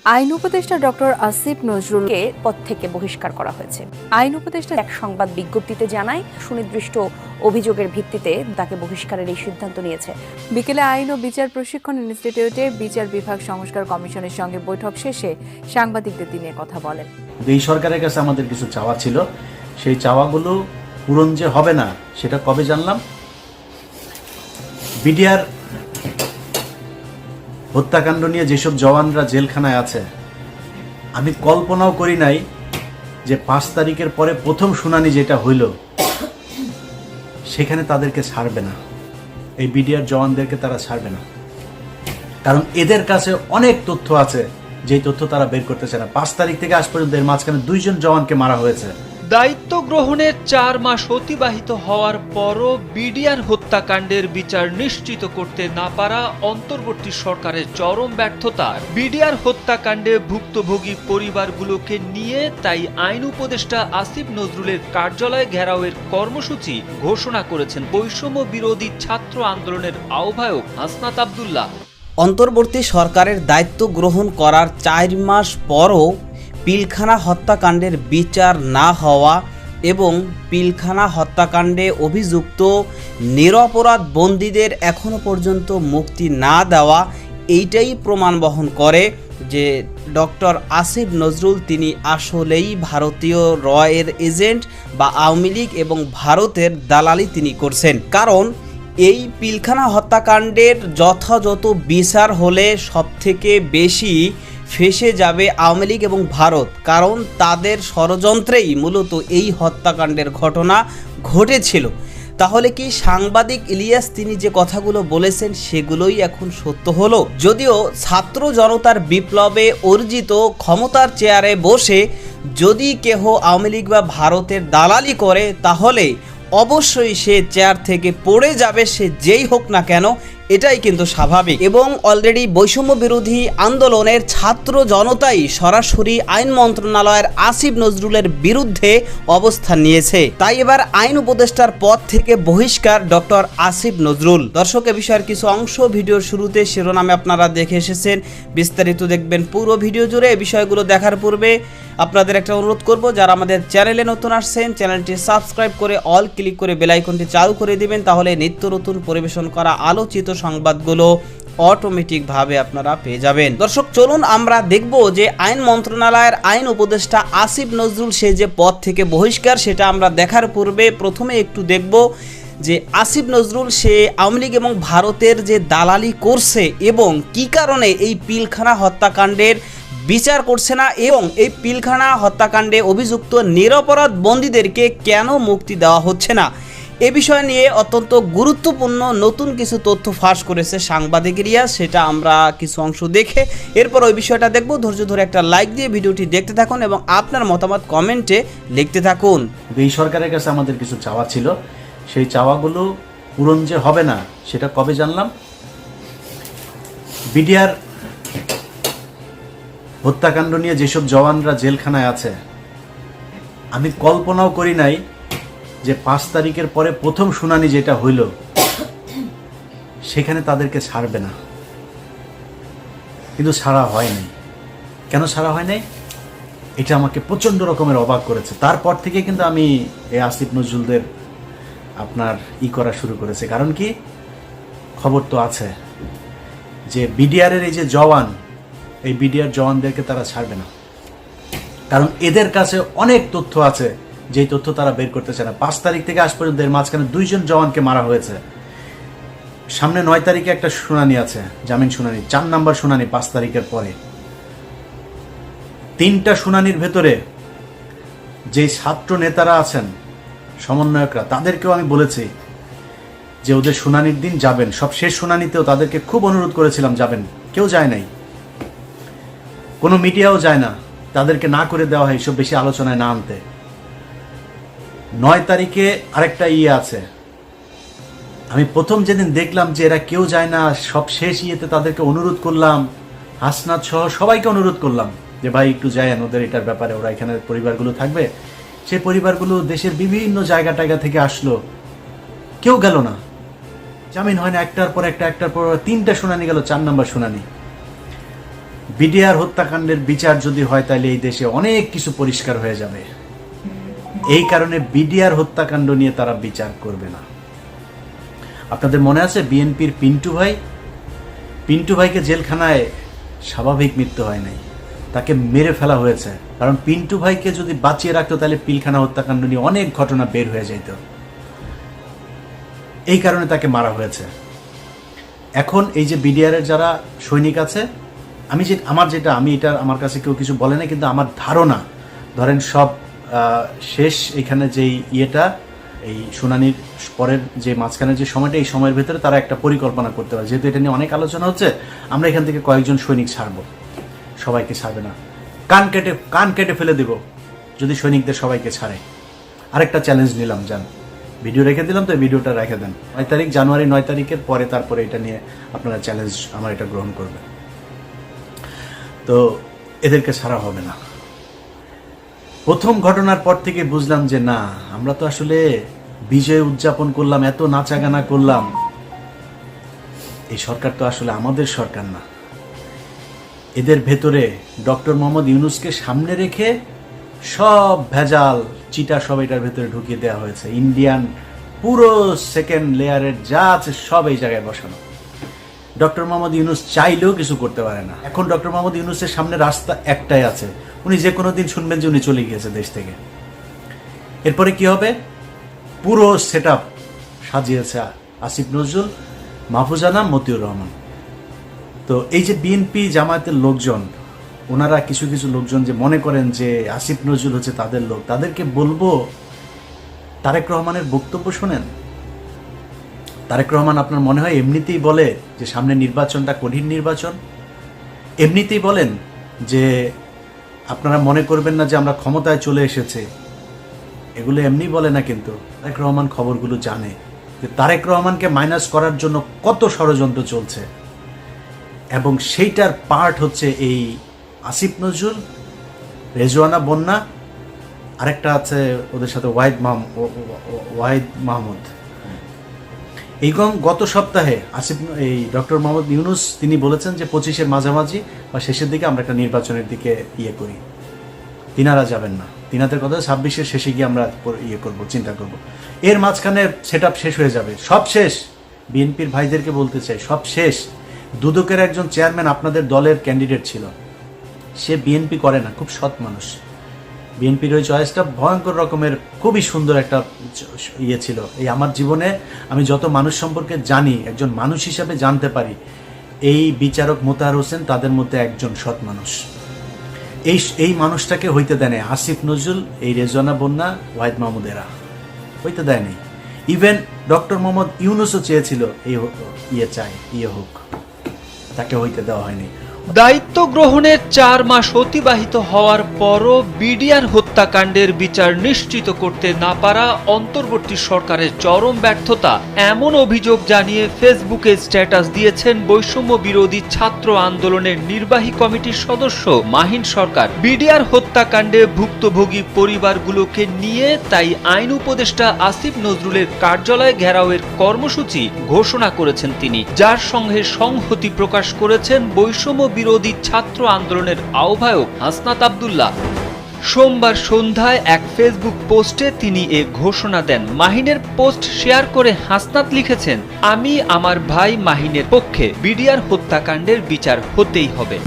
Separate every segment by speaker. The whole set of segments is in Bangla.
Speaker 1: আইন উপদেষ্টা ডক্টর আসিফ নজরুলকে
Speaker 2: পদ থেকে বহিষ্কার করা হয়েছে।
Speaker 1: আইন উপদেষ্টা
Speaker 2: এক সংবাদ বিজ্ঞপ্তিতে জানায়, সুনির্দিষ্ট অভিযোগের ভিত্তিতে তাকে বহিষ্কারের এই সিদ্ধান্ত নিয়েছে।
Speaker 1: বিকেলে আইন ও বিচার প্রশিক্ষণ ইনস্টিটিউটে বিচার বিভাগ সংস্কার কমিশনের সঙ্গে বৈঠক শেষে সাংবাদিকদের তিনি কথা বলেন।
Speaker 3: এই সরকারের কাছে আমাদের কিছু চাওয়া ছিল, সেই চাওয়াগুলো পূরণ যে হবে না সেটা কবে জানলাম? বিডিআর হত্যাকাণ্ড নিয়ে যেসব জওয়ানরা জেলখানায় আছে, আমি কল্পনাও করি নাই যে 5 তারিখের পরে প্রথম শুনানি যেটা হইল সেখানে তাদেরকে ছাড়বে না, এই বিডিআর জওয়ানদেরকে তারা ছাড়বে না। কারণ এদের কাছে অনেক তথ্য আছে, যেই তথ্য তারা বের করতেছে না। 5 তারিখ থেকে আজ পর্যন্ত এর মাঝখানে 2 জন জওয়ানকে মারা হয়েছে।
Speaker 4: দায়িত্ব গ্রহণের 4 মাস অতিবাহিত হওয়ার পরও বিডিআর হত্যাকাণ্ডের বিচার নিশ্চিত করতে না পারা অন্তর্বর্তী সরকারের চরম ব্যর্থতা। বিডিআর হত্যাকাণ্ডে ভুক্তভোগী পরিবারগুলোকে নিয়ে তাই আইন উপদেষ্টা আসিফ নজরুলের কার্যালয় ঘেরাওয়ের কর্মসূচি ঘোষণা করেছেন বৈষম্য বিরোধী ছাত্র আন্দোলনের আহ্বায়ক হাসনাত আব্দুল্লাহ।
Speaker 5: অন্তর্বর্তী সরকারের দায়িত্ব গ্রহণ করার 4 মাস পরও পিলখানা হত্যাকাণ্ডের বিচার না হওয়া এবং পিলখানা হত্যাকাণ্ডে অভিযুক্ত নিরপরাধ বন্দীদের এখনও পর্যন্ত মুক্তি না দেওয়া, এইটাই প্রমাণ বহন করে যে ডক্টর আসিফ নজরুল তিনি আসলেই ভারতীয় রয়ের এজেন্ট বা আওয়ামী লীগ এবং ভারতের দালালি তিনি করছেন। কারণ এই পিলখানা হত্যাকাণ্ডের যথাযথ বিচার হলে সবথেকে বেশি ফেঁসে যাবে আওয়ামী লীগ এবং ভারত, কারণ তাদের ষড়যন্ত্রেই মূলত এই হত্যাকাণ্ডের ঘটনা ঘটেছিল। তাহলে কি সাংবাদিক ইলিয়াস তিনি যে কথাগুলো বলেছেন সেগুলোই এখন সত্য হলো? যদিও ছাত্র জনতার বিপ্লবে অর্জিত ক্ষমতার চেয়ারে বসে যদি কেহ আওয়ামী লীগ বা ভারতের দালালি করে তাহলে অবশ্যই সে চেয়ার থেকে পড়ে যাবে, সে যেই হোক না কেন, এটাই কিন্তু স্বাভাবিক। এবং অলরেডি বৈষম্য বিরোধী আন্দোলনের ছাত্র জনতাই সরাসরি আইন মন্ত্রণালয়ের আসিফ নজরুলের বিরুদ্ধে অবস্থান নিয়েছে। তাই এবার আইন উপদেষ্টার পদ থেকে বহিষ্কার ডক্টর আসিফ নজরুল। দর্শক, এ বিষয়ের কিছু অংশ ভিডিওর শুরুতে শিরোনামে আপনারা দেখে এসেছেন, বিস্তারিত দেখবেন পুরো ভিডিও জুড়ে। এই বিষয়গুলো দেখার পূর্বে আপনাদের একটা অনুরোধ করব, যারা আমাদের চ্যানেলে নতুন আসছেন চ্যানেলটি সাবস্ক্রাইব করে অল ক্লিক করে বেল আইকনটি চালু করে দিবেন, তাহলে নিত্য নতুন পরিবেশন করা আলোচিত সংবাদগুলো অটোমেটিকভাবে আপনারা পেয়ে যাবেন। দর্শক, চলুন আমরা দেখব যে আইন মন্ত্রণালয়ের আইন উপদেষ্টা আসিফ নজরুল সে যে পদ থেকে বহিষ্কার, সেটা আমরা দেখার পূর্বে প্রথমে একটু দেখব যে আসিফ নজরুল সে আওয়ামী লীগ এবং ভারতের যে দালালি করছে এবং কি কারণে এই পিলখানা হত্যাকাণ্ডের বিচার করছে না এবং এই পিলখানা হত্যাকাণ্ডে অভিযুক্ত নিরপরাধ বন্দীদেরকে কেন মুক্তি দেওয়া হচ্ছে না, এ বিষয় নিয়ে অত্যন্ত গুরুত্বপূর্ণ নতুন কিছু তথ্য ফাঁস করেছে সাংবাদিক ইলিয়াস। সেটা আমরা কিছু অংশ দেখে এরপর ওই বিষয়টা দেখব। ধৈর্য ধরে একটা লাইক দিয়ে ভিডিওটি দেখতে থাকুন এবং আপনার মতামত কমেন্টে লিখতে থাকুন।
Speaker 3: এই সরকারের কাছে আমাদের কিছু চাওয়া ছিল, সেই চাওয়াগুলো পূরণ যে হবে না সেটা কবে জানলাম? বিডিআর হত্যাকাণ্ড নিয়ে যেসব জওয়ানরা জেলখানায় আছে, আমি কল্পনাও করি নাই যে 5 তারিখের পরে প্রথম শুনানি যেটা হইল সেখানে তাদেরকে ছাড়বে না। কিন্তু ছাড়া হয় নাই। কেন ছাড়া হয় নাই? এটা আমাকে প্রচণ্ড রকমের অবাক করেছে। তারপর থেকে কিন্তু আমি এই আসিফ নজরুলদের আপনার করা শুরু করেছে। কারণ কি, খবর তো আছে যে বিডিআরের এই যে জওয়ান, এই বিডিআর জওয়ানদেরকে তারা ছাড়বে না, কারণ এদের কাছে অনেক তথ্য আছে, যেই তথ্য তারা বের করতেছে না। 5 তারিখ থেকে আজ পর্যন্ত এর মাঝখানে 2 জন জওয়ানকে মারা হয়েছে। সামনে 9 তারিখে একটা শুনানি আছে, জামিন শুনানি, 4 নাম্বার শুনানি 5 তারিখের পরে। 3টা শুনানির ভেতরে যে ছাত্র নেতারা আছেন, সমন্বয়করা, তাদেরকেও আমি বলেছি যে ওদের শুনানির দিন যাবেন। সব শেষ শুনানিতেও তাদেরকে খুব অনুরোধ করেছিলাম যাবেন, কেউ যায় নাই, কোনো মিডিয়াও যায় না, তাদেরকে না করে দেওয়া হয় এসব বেশি আলোচনায় না আনতে। 9 তারিখে আরেকটা আছে, আমি প্রথম যেদিন দেখলাম যে এরা কেউ যায় না, সব শেষ তাদেরকে অনুরোধ করলাম, হাসনাত সহ সবাইকে অনুরোধ করলাম যে ভাই একটু যায়েন ওদের এটার ব্যাপারে, ওরা এখানে পরিবারগুলো থাকবে। সেই পরিবারগুলো দেশের বিভিন্ন জায়গা থেকে আসলো, কেউ গেল না, জামিন হয় না। একটার পর একটা, 3টা শুনানি গেল, 4 নাম্বার শুনানি। বিডিআর হত্যাকাণ্ডের বিচার যদি হয় তাহলে এই দেশে অনেক কিছু পরিষ্কার হয়ে যাবে। এই কারণে বিডিআর হত্যাকাণ্ড নিয়ে তারা বিচার করবে না। আপনাদের মনে আছে বিএনপির পিন্টু ভাইকে জেলখানায় স্বাভাবিক মৃত্যু হয় নাই, তাকে মেরে ফেলা হয়েছে। কারণ পিন্টু ভাইকে যদি বাঁচিয়ে রাখতো তাহলে পিলখানা হত্যাকাণ্ড নিয়ে অনেক ঘটনা বের হয়ে যেত, এই কারণে তাকে মারা হয়েছে। এখন এই যে বিডিআর এর যারা সৈনিক আছে, আমি এটা আমার কাছে কেউ কিছু বলে না, কিন্তু আমার ধারণা ধরেন সব শেষ এখানে যেই এই শুনানির পরের যে মাঝখানের যে সময়টা, এই সময়ের ভেতরে তারা একটা পরিকল্পনা করতে পারে। যেহেতু এটা নিয়ে অনেক আলোচনা হচ্ছে, আমরা এখান থেকে কয়েকজন সৈনিক ছাড়বো, সবাইকে ছাড়বে না, কান কেটে ফেলে দেব যদি সৈনিকদের সবাইকে ছাড়ে। আরেকটা চ্যালেঞ্জ নিলাম, যান ভিডিও রেখে দিলাম, তো ভিডিওটা রেখে দেন 9 তারিখ, জানুয়ারি 9 তারিখের পরে, তারপরে এটা নিয়ে আপনারা চ্যালেঞ্জ আমার এটা গ্রহণ করবেন। তো এদেরকে ছাড়া হবে না। প্রথম ঘটনার পর থেকে বুঝলাম যে না, আমরা তো আসলে বিজয় উদযাপন করলাম, এত নাচাগানা করলাম, এই সরকার তো আসলে আমাদের সরকার না। এদের ভেতরে ডক্টর মোহাম্মদ ইউনূসকে সামনে রেখে সব ভেজাল চিটা সব এটার ভেতরে ঢুকিয়ে দেওয়া হয়েছে। ইন্ডিয়ান পুরো সেকেন্ড লেয়ারের যা আছে সব এই জায়গায় বসানো। ডক্টর মোহাম্মদ ইউনূস চাইলেও কিছু করতে পারে না। এখন ডক্টর মোহাম্মদ ইউনূসের সামনে রাস্তা একটাই আছে, উনি যে কোনো দিন শুনবেন যে উনি চলে গিয়েছে দেশ থেকে। এরপরে কি হবে? পুরো সেট আপ সাজিয়েছে আসিফ নজরুল, মাহফুজ আনাম, মতিউর রহমান। তো এই যে বিএনপি জামায়াতের লোকজন, ওনারা কিছু লোকজন যে মনে করেন যে আসিফ নজরুল হচ্ছে তাদের লোক, তাদেরকে বলবো তারেক রহমানের বক্তব্য শোনেন। তারেক রহমান আপনার মনে হয় এমনিতেই বলে যে সামনে নির্বাচনটা কঠিন নির্বাচন, এমনিতেই বলেন যে আপনারা মনে করবেন না যে আমরা ক্ষমতায় চলে এসেছে, এগুলো এমনি বলে না। কিন্তু তারেক রহমান খবরগুলো জানে যে তারেক রহমানকে মাইনাস করার জন্য কত ষড়যন্ত্র চলছে, এবং সেইটার পার্ট হচ্ছে এই আসিফ নজরুল, রেজওয়ানা বন্যা, আরেকটা আছে ওদের সাথে ওয়াহিদ মাহমুদ। এই গত সপ্তাহে এই ডক্টর মোহাম্মদ ইউনূস তিনি বলেছেন যে 25-এর মাঝামাঝি বা শেষের দিকে আমরা একটা নির্বাচনের দিকে করি। তিনারা যাবেন না, তিনাদের কথা 26-এর শেষে গিয়ে আমরা চিন্তা করব। এর মাঝখানে সেট আপ শেষ হয়ে যাবে, সব শেষ। বিএনপির ভাইদেরকে বলতে চাই, সব শেষ। দুদকের একজন চেয়ারম্যান আপনাদের দলের ক্যান্ডিডেট ছিল, সে বিএনপি করে না, খুব সৎ মানুষ। বিএনপির ওই চয়েসটা ভয়ঙ্কর রকমের খুবই সুন্দর একটা ছিল। এই আমার জীবনে আমি যত মানুষ সম্পর্কে জানি, একজন মানুষ হিসাবে জানতে পারি, এই বিচারক মোতাহার হোসেন তাদের মধ্যে একজন সৎ মানুষ। এই মানুষটাকে হইতে দেয় নাই আসিফ নজরুল, এই রেজওয়ানা বন্যা, ওয়াহিদ মাহমুদ, এরা হইতে দেয়নি। ইভেন ডক্টর মোহাম্মদ ইউনূসও চেয়েছিল এই হোক, তাকে হইতে দেওয়া হয়নি।
Speaker 4: দায়িত্ব গ্রহণের 4 মাস অতিবাহিত হওয়ার পরও বিডিআর হত্যাকাণ্ডের বিচার নিশ্চিত করতে না পারা অন্তর্বর্তী সরকারের চরম ব্যর্থতা, এমন অভিযোগ জানিয়ে ফেসবুকে স্ট্যাটাস দিয়েছেন বৈষম্য বিরোধী ছাত্র আন্দোলনের নির্বাহী কমিটির সদস্য মাহিন সরকার। বিডিআর হত্যাকাণ্ডে ভুক্তভোগী পরিবারগুলোকে নিয়ে তাই আইন উপদেষ্টা আসিফ নজরুলের কার্যালয় ঘেরাওয়ের কর্মসূচি ঘোষণা করেছেন তিনি, যার সঙ্গে সংহতি প্রকাশ করেছেন বৈষম্য বিরোধী ছাত্র আন্দোলনের আহ্বায়ক হাসনাত আব্দুল্লাহ। সোমবার সন্ধ্যায় এক ফেসবুক পোস্টে তিনি এ ঘোষণা দেন। মাহিনের পোস্ট শেয়ার করে হাসনাত লিখেছেন, আমি আমার ভাই মাহিনের পক্ষে, বিডিআর হত্যাকাণ্ডের বিচার হতেই হবে।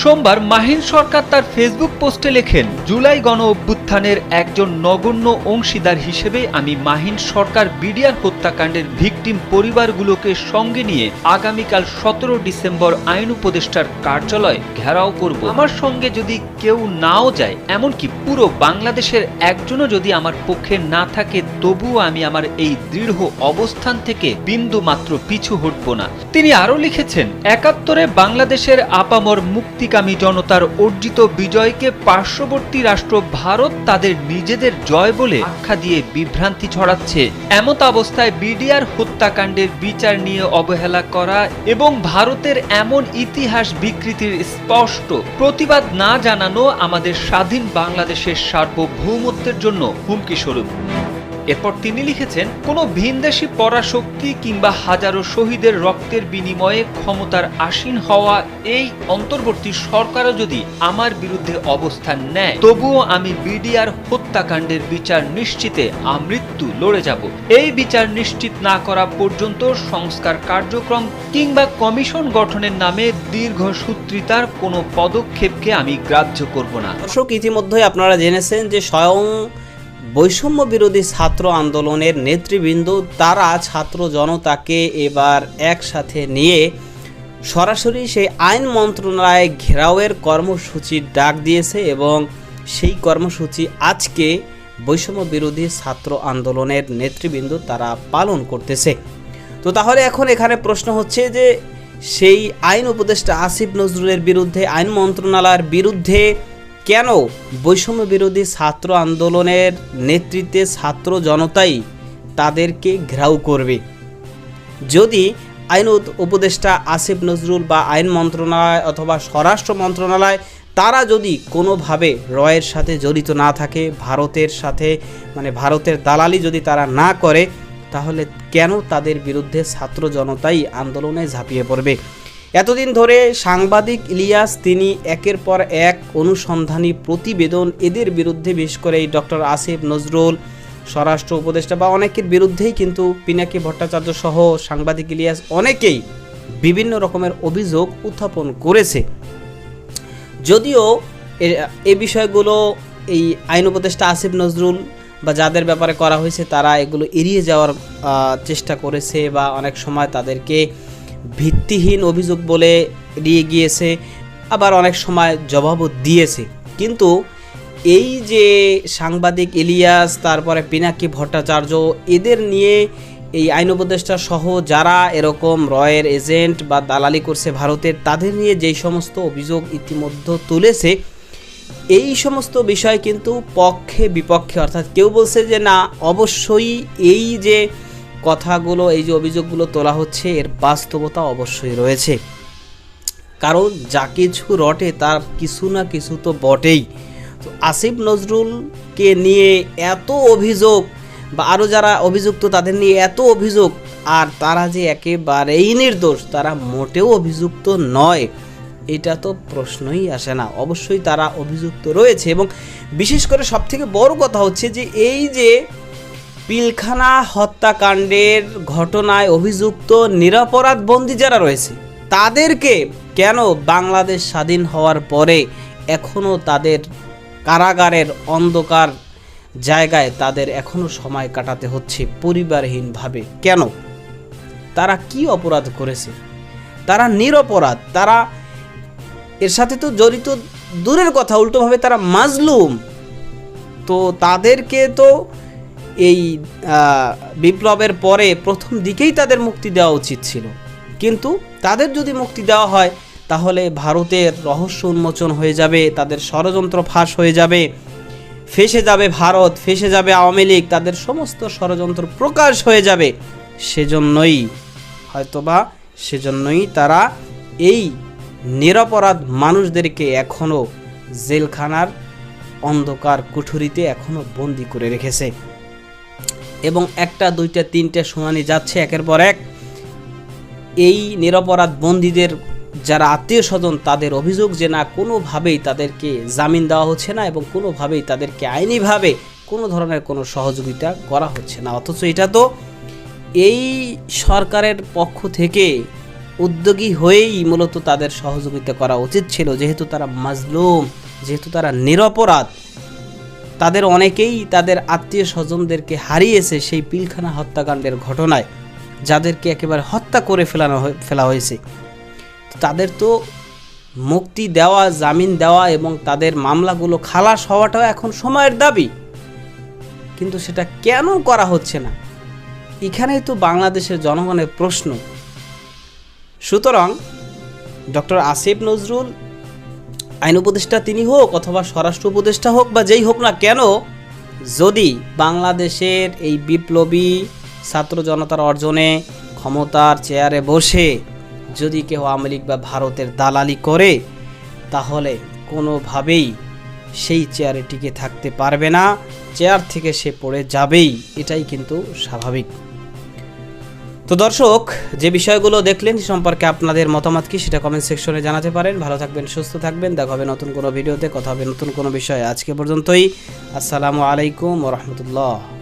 Speaker 4: সোমবার মাহিন সরকার তার ফেসবুক পোস্টে লেখেন, জুলাই গণ অভ্যুত্থানের একজন নগণ্য অংশীদার হিসেবে আমি মাহিন সরকার বিডিআর হত্যাকাণ্ডের ভিকটিম পরিবারগুলোকে সঙ্গে নিয়ে আগামীকাল 17 ডিসেম্বর আইন উপদেষ্টার কার্যালয় ঘেরাও করব। আমার সঙ্গে যদি কেউ নাও যায়, এমনকি পুরো বাংলাদেশের একজনও যদি আমার পক্ষে না থাকে, তবুও আমি আমার এই দৃঢ় অবস্থান থেকে বিন্দু মাত্র পিছু হটব না। তিনি আরও লিখেছেন, 71-এ বাংলাদেশের আপামর মুক্তিকামী জনতার অর্জিত বিজয়কে পার্শ্ববর্তী রাষ্ট্র ভারত তাদের নিজেদের জয় বলে আখ্যা দিয়ে বিভ্রান্তি ছড়াচ্ছে। এমত অবস্থায় বিডিআর হত্যাকাণ্ডের বিচার নিয়ে অবহেলা করা এবং ভারতের এমন ইতিহাস বিকৃতির স্পষ্ট প্রতিবাদ না জানানো আমাদের স্বাধীন বাংলাদেশের সার্বভৌমত্বের জন্য হুমকি স্বরূপ। এরপর তিনি লিখেছেন, কোনো ভিনদেশি পরাশক্তি কিংবা হাজারো শহীদের রক্তের বিনিময়ে ক্ষমতার আসীন হওয়া এই অন্তর্বর্তী সরকারও যদি আমার বিরুদ্ধে অবস্থান নেয়, তবুও আমি বিডিআর হত্যাকাণ্ডের বিচার নিশ্চিতে আমৃত্যু লড়ে যাব। এই বিচার নিশ্চিত না করা পর্যন্ত সংস্কার কার্যক্রম কিংবা কমিশন গঠনের নামে দীর্ঘসূত্রিতার কোনো পদক্ষেপকে আমি গ্রাহ্য করব না।
Speaker 5: দর্শক, ইতিমধ্যে আপনারা জেনেছেন যে স্বয়ং বৈষম্য বিরোধী ছাত্র আন্দোলনের নেতৃবৃন্দ তারা ছাত্র জনতাকে এবার একসাথে নিয়ে সরাসরি সেই আইন মন্ত্রণালয়ে ঘেরাওয়ের কর্মসূচির ডাক দিয়েছে এবং সেই কর্মসূচি আজকে বৈষম্য বিরোধী ছাত্র আন্দোলনের নেতৃবৃন্দ তারা পালন করতেছে। তো তাহলে এখন এখানে প্রশ্ন হচ্ছে যে সেই আইন উপদেষ্টা আসিফ নজরুলের বিরুদ্ধে, আইন মন্ত্রণালয়ের বিরুদ্ধে কেন বৈষম্য বিরোধী ছাত্র আন্দোলনের নেতৃত্বে ছাত্র জনতাই তাদেরকে ঘেরাও করবে? যদি আইন উপদেষ্টা আসিফ নজরুল বা আইন মন্ত্রণালয় অথবা স্বরাষ্ট্র মন্ত্রণালয় তারা যদি কোনোভাবে রয়ের সাথে জড়িত না থাকে, ভারতের সাথে ভারতের দালালি যদি তারা না করে, তাহলে কেন তাদের বিরুদ্ধে ছাত্র জনতাই আন্দোলনে ঝাঁপিয়ে পড়বে? এতদিন ধরে সাংবাদিক ইলিয়াস তিনি একের পর এক অনুসন্ধানী প্রতিবেদন এদের বিরুদ্ধে, বিশেষ করে এই ডক্টর আসিফ নজরুল, স্বরাষ্ট্র উপদেষ্টা বা অনেকের বিরুদ্ধেই কিন্তু পিনাকি ভট্টাচার্য সহ সাংবাদিক ইলিয়াস অনেকেই বিভিন্ন রকমের অভিযোগ উত্থাপন করেছে। যদিও এই বিষয়গুলো এই আইন উপদেষ্টা আসিফ নজরুল বা যাদের ব্যাপারে করা হয়েছে তারা এগুলো এড়িয়ে যাওয়ার চেষ্টা করেছে বা অনেক সময় তাদেরকে ভিত্তিহীন অভিযোগ বলে এড়িয়ে গিয়েছে, আবার অনেক সময় জবাবও দিয়েছে। কিন্তু এই যে সাংবাদিক ইলিয়াস, তারপরে পিনাকি ভট্টাচার্য, এদের নিয়ে এই আইন উপদেষ্টা সহ যারা এরকম রয়ের এজেন্ট বা দালালি করছে ভারতের, তাদের নিয়ে যেই সমস্ত অভিযোগ ইতিমধ্যে তুলেছে, এই সমস্ত বিষয় কিন্তু পক্ষে বিপক্ষে, অর্থাৎ কেউ বলছে যে না অবশ্যই এই যে কথাগুলো, এই যে অভিযোগগুলো তোলা হচ্ছে এর বাস্তবতা অবশ্যই রয়েছে, কারণ যা কিছু রটে তার কিছু না কিছু তো বটেই। তো আসিফ নজরুলকে নিয়ে এত অভিযোগ বা আরও যারা অভিযুক্ত তাদের নিয়ে এত অভিযোগ, আর তারা যে একেবারেই নির্দোষ, তারা মোটেও অভিযুক্ত নয়, এটা তো প্রশ্নই আসে না। অবশ্যই তারা অভিযুক্ত রয়েছে এবং বিশেষ করে সবথেকে বড় কথা হচ্ছে যে এই যে পিলখানা হত্যাকাণ্ডের ঘটনায় অভিযুক্ত নিরপরাধ বন্দী যারা রয়েছে, তাদেরকে কেন বাংলাদেশ স্বাধীন হওয়ার পরে এখনও তাদের কারাগারের অন্ধকার জায়গায় তাদের এখনও সময় কাটাতে হচ্ছে পরিবারহীনভাবে? কেন? তারা কি অপরাধ করেছে? তারা নিরপরাধ, তারা এর সাথে তো জড়িত দূরের কথা, উল্টোভাবে তারা মাজলুম। তো তাদেরকে তো এই বিপ্লবের পরে প্রথম দিকেই তাদের মুক্তি দেওয়া উচিত ছিল, কিন্তু তাদের যদি মুক্তি দেওয়া হয় তাহলে ভারতের রহস্য উন্মোচন হয়ে যাবে, তাদের ষড়যন্ত্র ফাঁস হয়ে যাবে, ফেঁসে যাবে ভারত, ফেঁসে যাবে আওয়ামী লীগ, তাদের সমস্ত ষড়যন্ত্র প্রকাশ হয়ে যাবে। সেজন্যই তারা এই নিরপরাধ মানুষদেরকে এখনও জেলখানার অন্ধকার কুঠুরিতে এখনও বন্দি করে রেখেছে এবং একটা, দুইটা, তিনটা শুনানি যাচ্ছে একের পর এক। এই নিরপরাধ বন্দীদের যারা আত্মীয় স্বজন, তাদের অভিযোগ যে না কোনোভাবেই তাদেরকে জামিন দেওয়া হচ্ছে না এবং কোনোভাবেই তাদেরকে আইনিভাবে কোনো ধরনের কোনো সহযোগিতা করা হচ্ছে না। অথচ এটা তো এই সরকারের পক্ষ থেকে উদ্যোগী হয়েই মূলত তাদের সহযোগিতা করা উচিত ছিল, যেহেতু তারা মাজলুম, যেহেতু তারা নিরপরাধ। তাদের অনেকেই তাদের আত্মীয় স্বজনদেরকে হারিয়েছে সেই পিলখানা হত্যাকাণ্ডের ঘটনায়, যাদেরকে একেবারে হত্যা করে ফেলা হয়েছে। তাদের তো মুক্তি দেওয়া, জামিন দেওয়া এবং তাদের মামলাগুলো খালাস হওয়াটাও এখন সময়ের দাবি, কিন্তু সেটা কেন করা হচ্ছে না? এখানেই তো বাংলাদেশের জনগণের প্রশ্ন। সুতরাং ডক্টর আসিফ নজরুল আইন উপদেষ্টা তিনি হোক অথবা স্বরাষ্ট্র উপদেষ্টা হোক বা যেই হোক না কেন, যদি বাংলাদেশের এই বিপ্লবী ছাত্র জনতার অর্জনে ক্ষমতার চেয়ারে বসে যদি কেউ আওয়ামী লীগ বা ভারতের দালালি করে, তাহলে কোনোভাবেই সেই চেয়ারে টিকে থাকতে পারবে না, চেয়ার থেকে সে পড়ে যাবেই, এটাই কিন্তু স্বাভাবিক। তো দর্শক, যে বিষয়গুলো দেখলেন সে সম্পর্কে আপনাদের মতামত কি সেটা কমেন্ট সেকশনে জানাতে পারেন। ভালো থাকবেন, সুস্থ থাকবেন, দেখা হবে নতুন কোনো ভিডিওতে, কথা হবে নতুন কোনো বিষয়ে। আজকে পর্যন্তই, আসসালামু আলাইকুম ওয়া রাহমাতুল্লাহ।